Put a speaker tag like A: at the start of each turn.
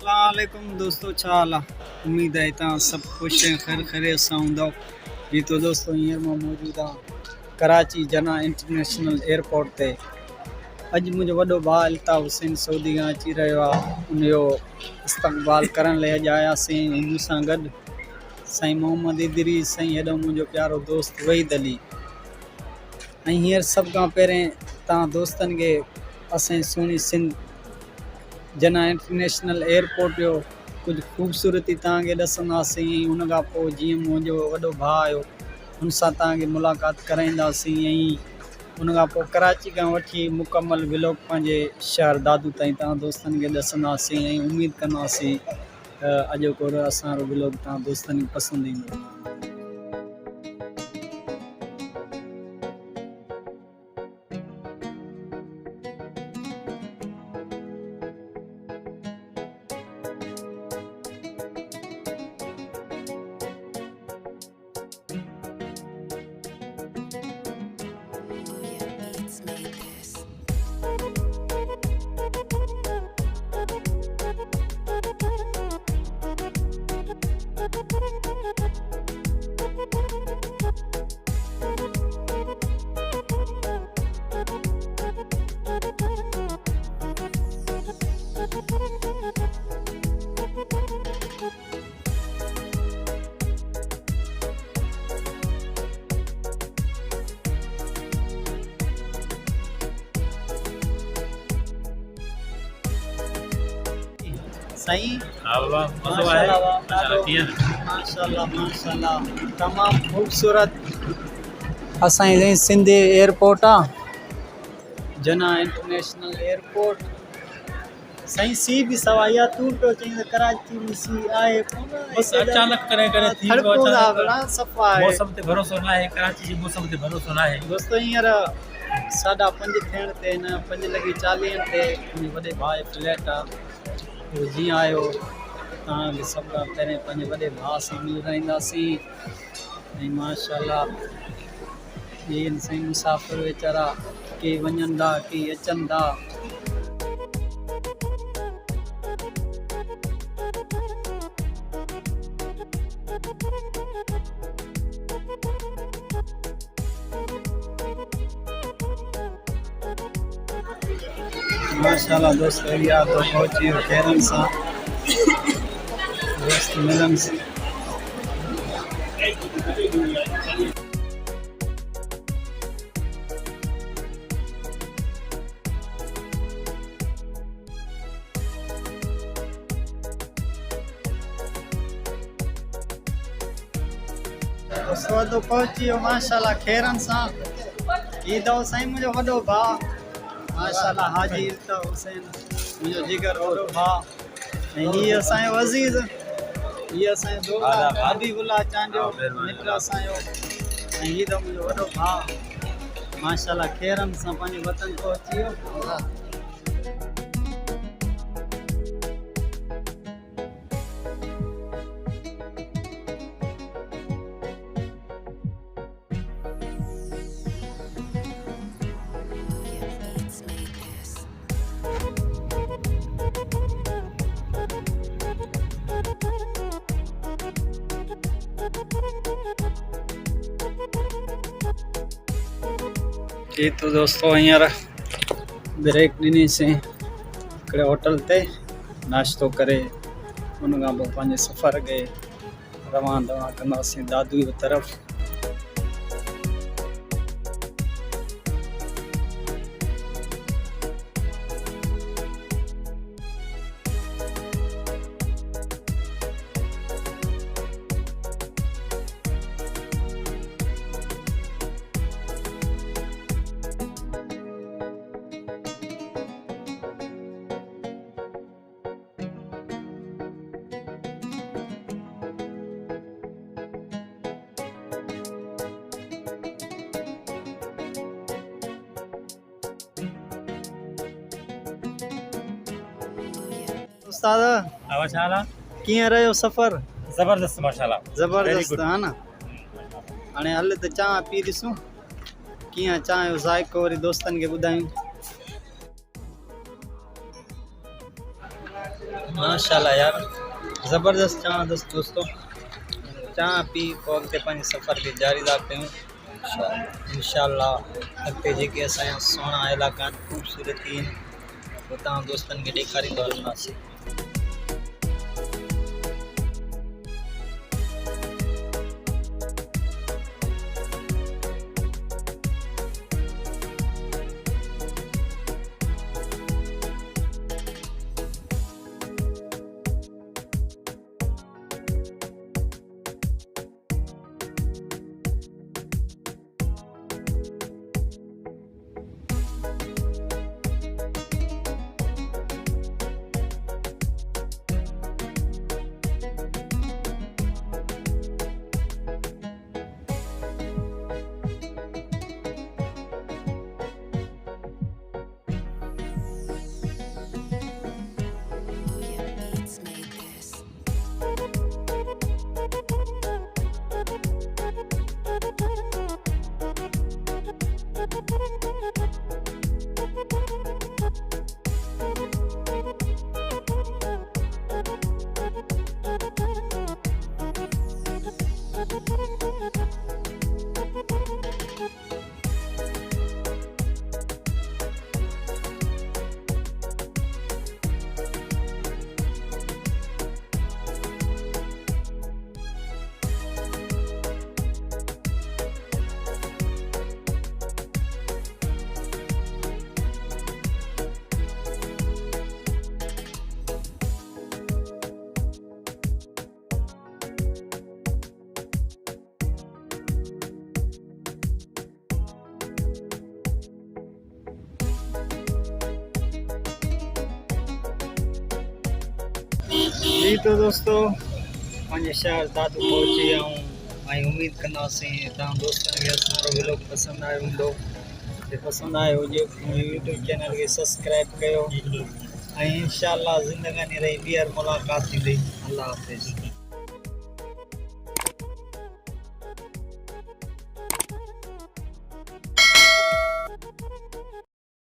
A: अस्सलामुअलैकुम दोस्तों, छा हाल आहे? उम्मीद है तव्हां सभु ख़ुशि ऐं ख़ैर ख़ैरियत सां हूंदव। जी तो दोस्तों, हींअर मां मौजूदु आहियां कराची जिन्ना इंटरनेशनल एयरपोर्ट ते। अॼु मुंहिंजो वॾो भाउ अल्ताफ़ हुसैन सऊदी खां अची रहियो आहे। उनजो इस्तक़बाल करण लाइ अॼु आयासीं। मूंसां गॾु साईं मोहम्मद इदरीस, साईं हेॾो मुंहिंजो प्यारो दोस्त वहीद अली। ऐं हींअर सभ खां पहिरें तव्हां दोस्तनि खे असांजी सुहिणी सिंध जिन्ना इंटरनेशनल एयरपोर्ट जो कुछ ख़ूबसूरती तव्हांखे ॾसंदासीं। उन खां पोइ जीअं मुंहिंजो वॾो भाउ आयो हुन सां तव्हांखे मुलाक़ात कराईंदासीं। ऐं उन खां पोइ कराची खां वठी मुकमल व्लॉग पंहिंजे शहर दादू ताईं तव्हां दोस्तनि खे ॾसंदासीं। ऐं उमेदु कंदासीं अॼोको असांजो व्लॉग तव्हां दोस्तनि खे पसंदि ईंदो। साईं माशाल्लाह तमामु ख़ूबसूरत असांजी सिंधी एयरपोर्ट आहे, जिन्ना इंटरनेशनल एयरपोर्ट। साईं सी बि सवा इहा तूं पियो चईं त कराची में सी आहे
B: बस अचानक करे करे थी
A: थड़को सफ़ा आहे।
B: मौसम ते भरोसो न आहे, कराची जे मौसम ते भरोसो न आहे।
A: दोस्तों हींअर 5:30 थियण ते न 5:40 ते मुंहिंजे वॾे भाउ जो फ्लैट आहे। उहो जीअं आयो तव्हांखे सभु खां पहिरें पंहिंजे वॾे भाउ सां मिलाईंदासीं। ऐं माशाल्लाह इहे साईं मुसाफ़िर वीचारा के वञनि था के अचनि था। माशाल्लाह दोस्तों, इहा तो पहुची वियो खैरन सां दोस्त मिलन से। दोस्तों तो पहुची वियो माशाल्लाह खैरन सां। ई दो साईं मुंहिंजो वॾो भाउ माशाल्लाह हाजी अल्ताफ़ हुसैन, मुंहिंजो जिगर वॾो भाउ। ऐं हीअ असांजो अज़ीज़, हीअ असांजो दोस्त हबीबुल्लाह चांडियो मित्र असांजो। ऐं हीअ त मुंहिंजो वॾो भाउ माशाल्लाह खैरन सां पंहिंजे वतन पहुची वियो। जी तो दोस्तों हींअर ब्रेक ॾिनीसीं हिकिड़े होटल ते नाश्तो करे। उन खां पोइ पंहिंजे सफ़र खे रवाना कंदासीं दादू जी तरफ़। उस्ताद
B: माशाल्लाह
A: कीअं रहियो सफ़र
B: जबरदस्त माशाल्लाह
A: ज़बरदस्त है ना हाणे हल त चांहि पी ॾिसूं कीअं चांहि जो ज़ाइक़ो वरी दोस्तनि खे ॿुधायूं माशाल्लाह यार ज़बरदस्त चांहि दोस्तों चांहि पी पोइ अॻिते पंहिंजे सफ़र खे जारी था कयूं इंशाअल्लाह अॻिते जेके असांजा सुहिणा इलाइक़ा आहिनि ख़ूबसूरती आहिनि उहो तव्हां दोस्तनि खे ॾेखारींदो हलंदासीं जी तो दोस्तों पंहिंजे शहर दादू पहुची विया आहियूं ऐं उमेद कंदासीं तव्हां दोस्तनि खे असांजो व्लॉग पसंदि आयो हूंदो जे पसंदि आयो हुजे मुंहिंजे यूट्यूब चैनल खे सब्सक्राइब कयो ऐं इंशाअल्लाह ज़िंदगानी रही ॿीहर मुलाक़ात थींदी अल्लाह हाफ़िज़